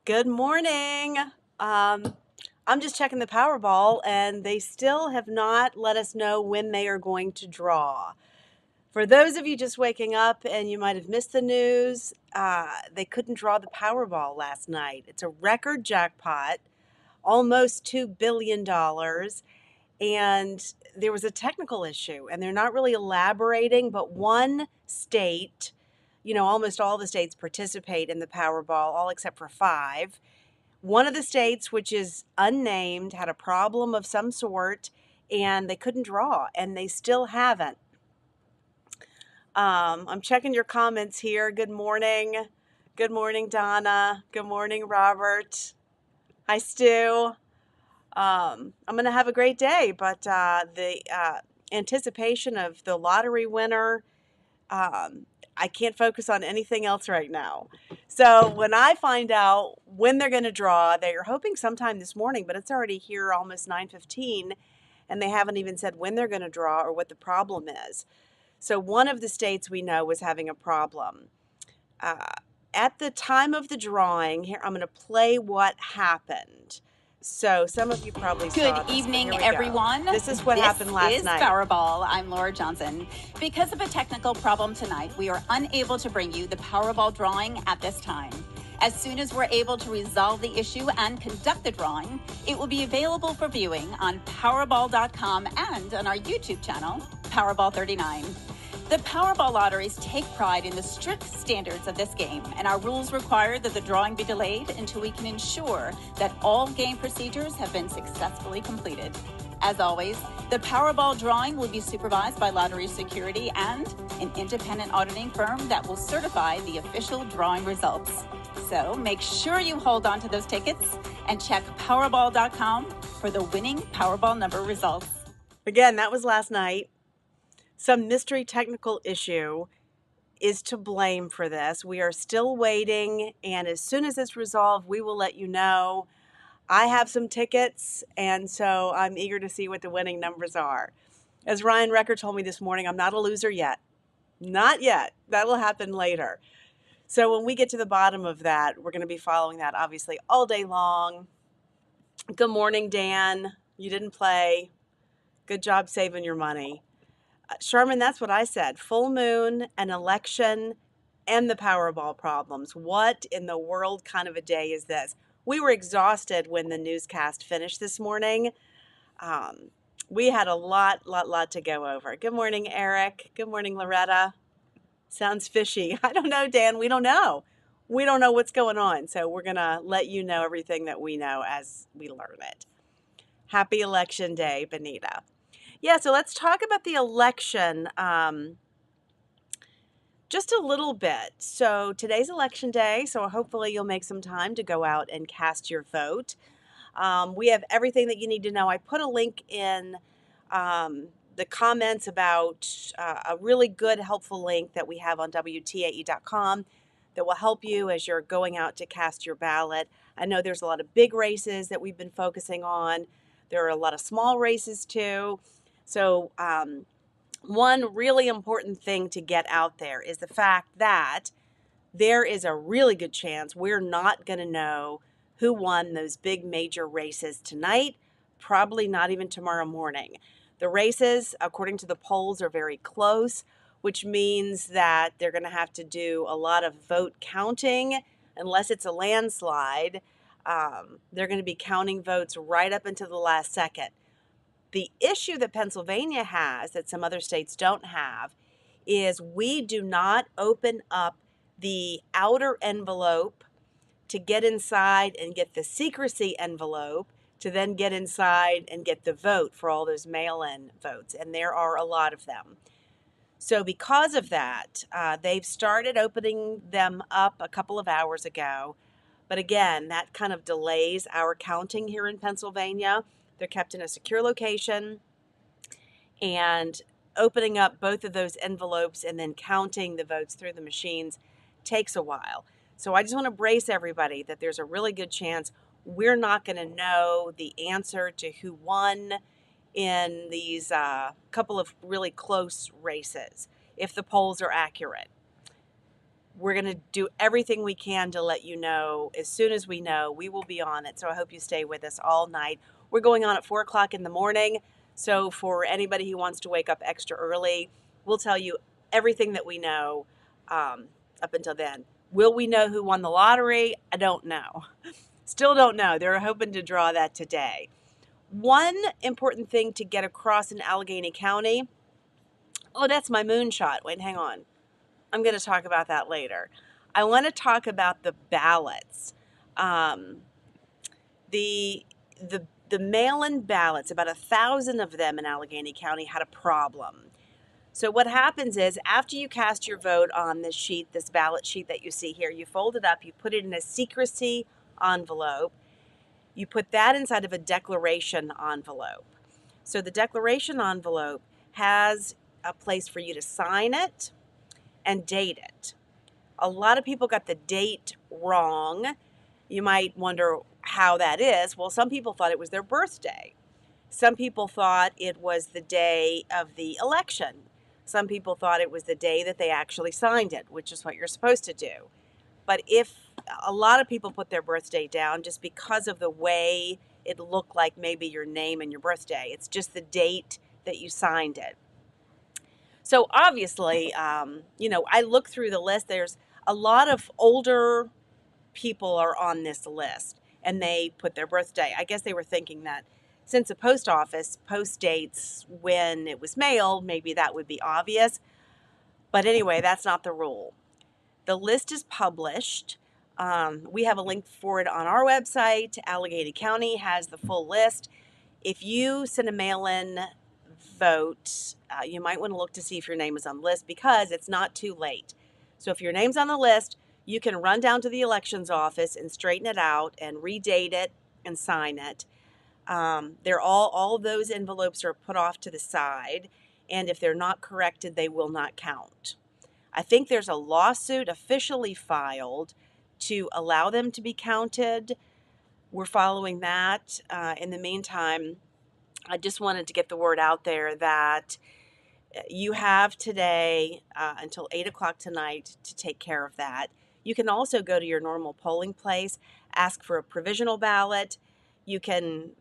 Good morning. I'm just checking the Powerball, and they still have not let us know when they are going to draw. For those of you just waking up and you might have missed the news, they couldn't draw the Powerball last night. It's a record jackpot, almost $2 billion. And there was a technical issue, and they're not really elaborating, but one state, almost all the states participate in the Powerball, all except for five. One of the states, which is unnamed, had a problem of some sort and they couldn't draw, and they still haven't. I'm checking your comments here. Good morning. Good morning, Donna. Good morning, Robert. Hi, Stu. I'm going to have a great day, but the anticipation of the lottery winner, I can't focus on anything else right now. So when I find out when they're going to draw, they're hoping sometime this morning, but it's already here almost 9:15, and they haven't even said when they're going to draw or what the problem is. So one of the states we know was having a problem. Uh, at the time of the drawing, here I'm going to play what happened. So some of you probably saw this. Good evening, everyone. This is what happened last night. This is Powerball. I'm Laura Johnson. Because of a technical problem tonight, we are unable to bring you the Powerball drawing at this time. As soon as we're able to resolve the issue and conduct the drawing, it will be available for viewing on Powerball.com and on our YouTube channel, Powerball 39. The Powerball lotteries take pride in the strict standards of this game, and our rules require that the drawing be delayed until we can ensure that all game procedures have been successfully completed. As always, the Powerball drawing will be supervised by Lottery Security and an independent auditing firm that will certify the official drawing results. So make sure you hold on to those tickets and check Powerball.com for the winning Powerball number results. Again, that was last night. Some mystery technical issue is to blame for this. We are still waiting, and as soon as it's resolved, we will let you know. I have some tickets, and so I'm eager to see what the winning numbers are. As Ryan Recker told me this morning, I'm not a loser yet. Not yet. That'll happen later. So when we get to the bottom of that, we're going to be following that, obviously, all day long. Good morning, Dan. You didn't play. Good job saving your money. Sherman, that's what I said. Full moon, an election, and the Powerball problems. What in the world kind of a day is this? We were exhausted when the newscast finished this morning. We had a lot to go over. Good morning, Eric. Good morning, Loretta. Sounds fishy. I don't know, Dan. We don't know. We don't know what's going on. So we're going to let you know everything that we know as we learn it. Happy Election Day, Benita. Yeah, so let's talk about the election just a little bit. So today's election day, so hopefully you'll make some time to go out and cast your vote. We have everything that you need to know. I put a link in the comments about a really good, helpful link that we have on WTAE.com that will help you as you're going out to cast your ballot. I know there's a lot of big races that we've been focusing on. There are a lot of small races too. So one really important thing to get out there is the fact that there is a really good chance we're not going to know who won those big major races tonight, probably not even tomorrow morning. The races, according to the polls, are very close, which means that they're going to have to do a lot of vote counting. Unless it's a landslide, they're going to be counting votes right up until the last second. The issue that Pennsylvania has that some other states don't have is we do not open up the outer envelope to get inside and get the secrecy envelope to then get inside and get the vote for all those mail-in votes. And there are a lot of them. So because of that, they've started opening them up a couple of hours ago. But again, that kind of delays our counting here in Pennsylvania. They're kept in a secure location, and opening up both of those envelopes and then counting the votes through the machines takes a while. So I just want to brace everybody that there's a really good chance we're not going to know the answer to who won in these couple of really close races if the polls are accurate. We're going to do everything we can to let you know. As soon as we know, we will be on it. So I hope you stay with us all night. We're going on at 4 o'clock in the morning. So for anybody who wants to wake up extra early, we'll tell you everything that we know up until then. Will we know who won the lottery? I don't know. Still don't know. They're hoping to draw that today. One important thing to get across in Allegheny County. Oh, that's my moonshot. Wait, hang on. I'm going to talk about that later. I want to talk about the ballots. Um, the the mail-in ballots, about 1,000 of them in Allegheny County, had a problem. So what happens is, after you cast your vote on this sheet, this ballot sheet that you see here, you fold it up, you put it in a secrecy envelope, you put that inside of a declaration envelope. So the declaration envelope has a place for you to sign it and date it. A lot of people got the date wrong. You might wonder how that is. Well, some people thought it was their birthday. Some people thought it was the day of the election. Some people thought it was the day that they actually signed it, which is what you're supposed to do. But if a lot of people put their birthday down just because of the way it looked like maybe your name and your birthday, it's just the date that you signed it. So obviously, I look through the list. There's a lot of older people are on this list, and they put their birthday. I guess they were thinking that since the post office post dates when it was mailed, maybe that would be obvious. But anyway, that's not the rule. The list is published. We have a link for it on our website. Allegheny County has the full list. If you send a mail-in vote, you might want to look to see if your name is on the list, because it's not too late. So if your name's on the list, you can run down to the elections office and straighten it out and redate it and sign it. They're all those envelopes are put off to the side, and if they're not corrected, they will not count. I think there's a lawsuit officially filed to allow them to be counted. We're following that. In the meantime, I just wanted to get the word out there that you have today until 8 o'clock tonight to take care of that. You can also go to your normal polling place, ask for a provisional ballot. You can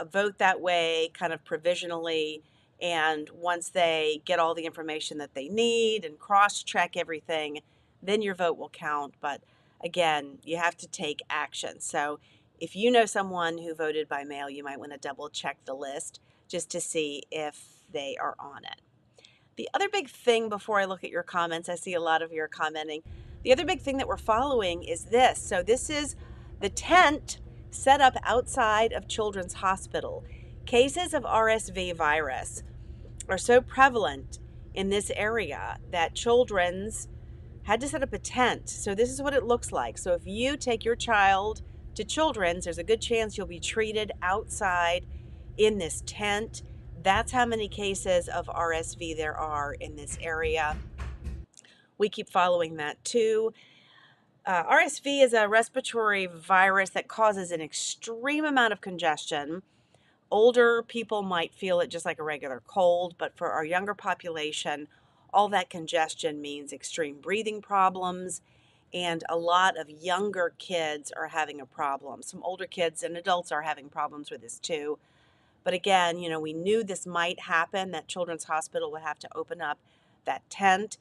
vote that way, kind of provisionally, and once they get all the information that they need and cross-check everything, then your vote will count. But again, you have to take action. So if you know someone who voted by mail, you might want to double check the list just to see if they are on it. The other big thing, before I look at your comments, I see a lot of you are commenting. The other big thing that we're following is this. So this is the tent set up outside of Children's Hospital. Cases of RSV virus are so prevalent in this area that Children's had to set up a tent. So this is what it looks like. So if you take your child to Children's, there's a good chance you'll be treated outside in this tent. That's how many cases of RSV there are in this area. We keep following that too. RSV is a respiratory virus that causes an extreme amount of congestion. Older people might feel it just like a regular cold, but for our younger population, all that congestion means extreme breathing problems, and a lot of younger kids are having a problem. Some older kids and adults are having problems with this too. But again, we knew this might happen, that Children's Hospital would have to open up that tent.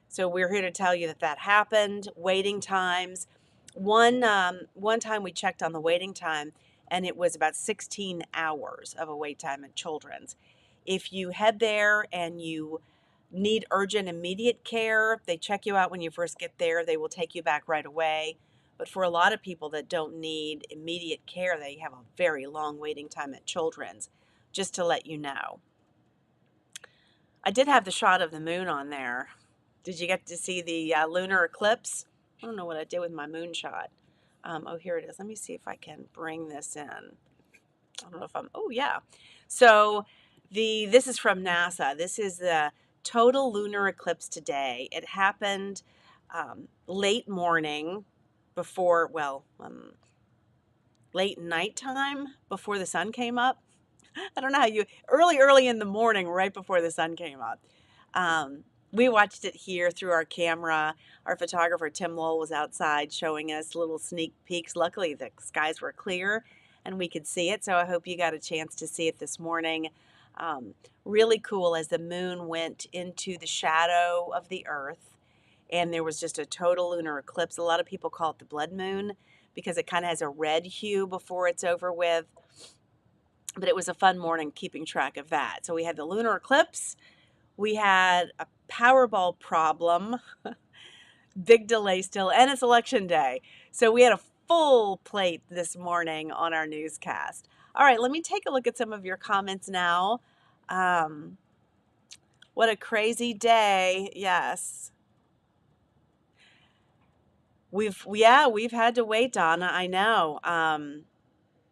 So we're here to tell you that that happened. Waiting times. One time we checked on the waiting time, and it was about 16 hours of a wait time at Children's. If you head there and you need urgent, immediate care, they check you out when you first get there. They will take you back right away. But for a lot of people that don't need immediate care, they have a very long waiting time at Children's, just to let you know. I did have the shot of the moon on there. Did you get to see the lunar eclipse? I don't know what I did with my moon shot. Oh, here it is. Let me see if I can bring this in. I don't know if oh yeah. So this is from NASA. This is the total lunar eclipse today. It happened late morning before, late nighttime before the sun came up. I don't know how early in the morning, right before the sun came up. We watched it here through our camera. Our photographer, Tim Lowell, was outside showing us little sneak peeks. Luckily, the skies were clear and we could see it, so I hope you got a chance to see it this morning. Um, really cool as the moon went into the shadow of the earth and there was just a total lunar eclipse. A lot of people call it the blood moon because it kind of has a red hue before it's over with. But it was a fun morning keeping track of that. So we had the lunar eclipse, we had a Powerball problem, big delay still, and it's election day. So we had a full plate this morning on our newscast. All right, let me take a look at some of your comments now. Um, what a crazy day. Yes. We've had to wait, Donna. I know.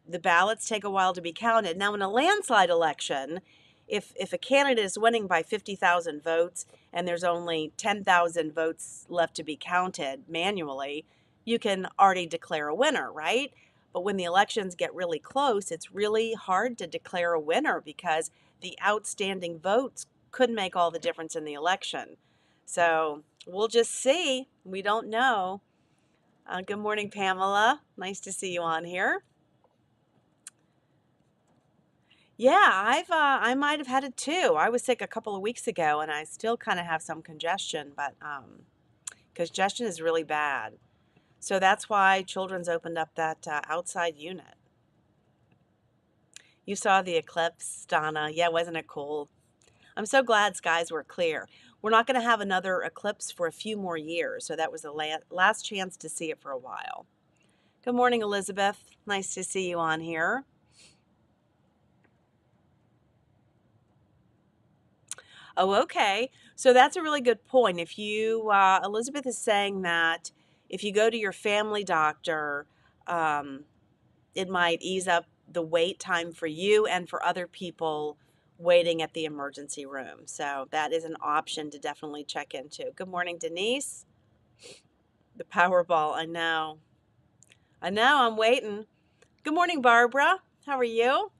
The ballots take a while to be counted. Now, in a landslide election, if a candidate is winning by 50,000 votes and there's only 10,000 votes left to be counted manually, you can already declare a winner, right? But when the elections get really close, it's really hard to declare a winner because the outstanding votes could make all the difference in the election. So we'll just see. We don't know. Good morning, Pamela. Nice to see you on here. Yeah, I might have had it too. I was sick a couple of weeks ago, and I still kind of have some congestion, but congestion is really bad. So that's why Children's opened up that outside unit. You saw the eclipse, Donna. Yeah, wasn't it cool? I'm so glad skies were clear. We're not going to have another eclipse for a few more years, so that was the last chance to see it for a while. Good morning, Elizabeth. Nice to see you on here. Oh, okay. So that's a really good point. If you, Elizabeth is saying that if you go to your family doctor, um, it might ease up the wait time for you and for other people waiting at the emergency room. So that is an option to definitely check into. Good morning, Denise. The Powerball, I know. I know, I'm waiting. Good morning, Barbara. How are you?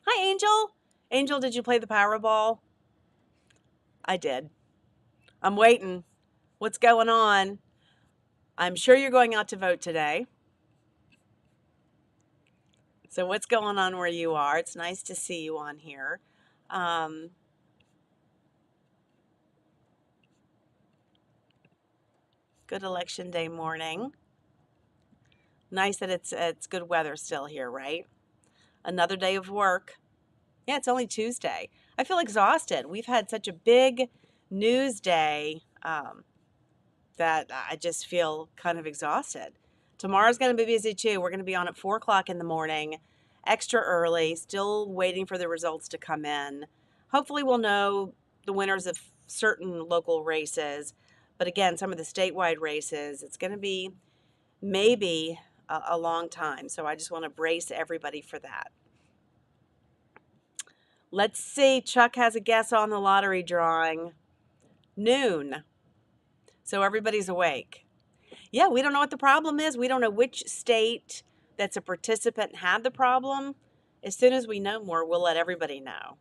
Hi, Angel. Angel, did you play the Powerball? I did. I'm waiting. What's going on? I'm sure you're going out to vote today. So what's going on where you are? It's nice to see you on here. Um, good election day morning. Nice that it's good weather still here, right? Another day of work. Yeah, it's only Tuesday. I feel exhausted. We've had such a big news day that I just feel kind of exhausted. Tomorrow's going to be busy too. We're going to be on at 4 o'clock in the morning, extra early, still waiting for the results to come in. Hopefully, we'll know the winners of certain local races. But again, some of the statewide races, it's going to be maybe a long time. So I just want to brace everybody for that. Let's see. Chuck has a guess on the lottery drawing. Noon. So everybody's awake. Yeah, we don't know what the problem is. We don't know which state that's a participant had the problem. As soon as we know more, we'll let everybody know.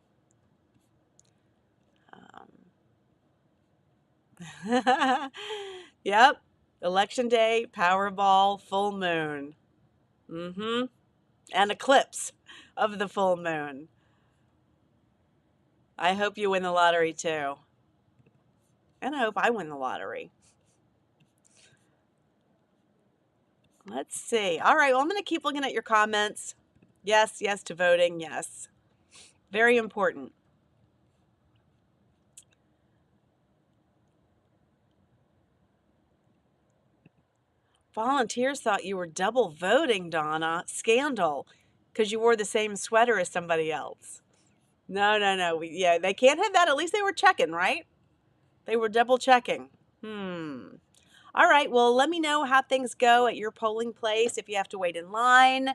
Yep. Election day, Powerball, full moon. Mm-hmm. And eclipse of the full moon. I hope you win the lottery too. And I hope I win the lottery. Let's see. All right, well, I'm going to keep looking at your comments. Yes, yes to voting, yes. Very important. Volunteers thought you were double voting, Donna. Scandal. Because you wore the same sweater as somebody else. No, no, no. Yeah, they can't have that. At least they were checking, right? They were double checking. All right, well, let me know how things go at your polling place if you have to wait in line.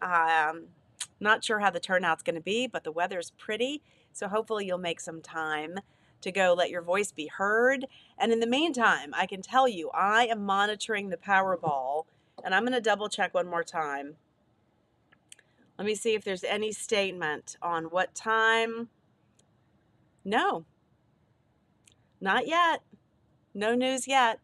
Not sure how the turnout's going to be, but the weather's pretty, so hopefully you'll make some time to go let your voice be heard. And in the meantime, I can tell you, I am monitoring the Powerball, and I'm going to double check one more time. Let me see if there's any statement on what time. No. Not yet. No news yet.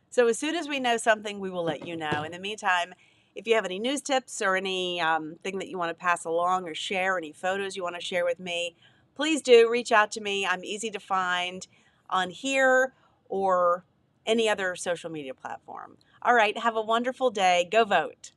So as soon as we know something, we will let you know. In the meantime, if you have any news tips or any thing that you want to pass along or share, any photos you want to share with me, please do reach out to me. I'm easy to find on here or any other social media platform. All right, have a wonderful day. Go vote.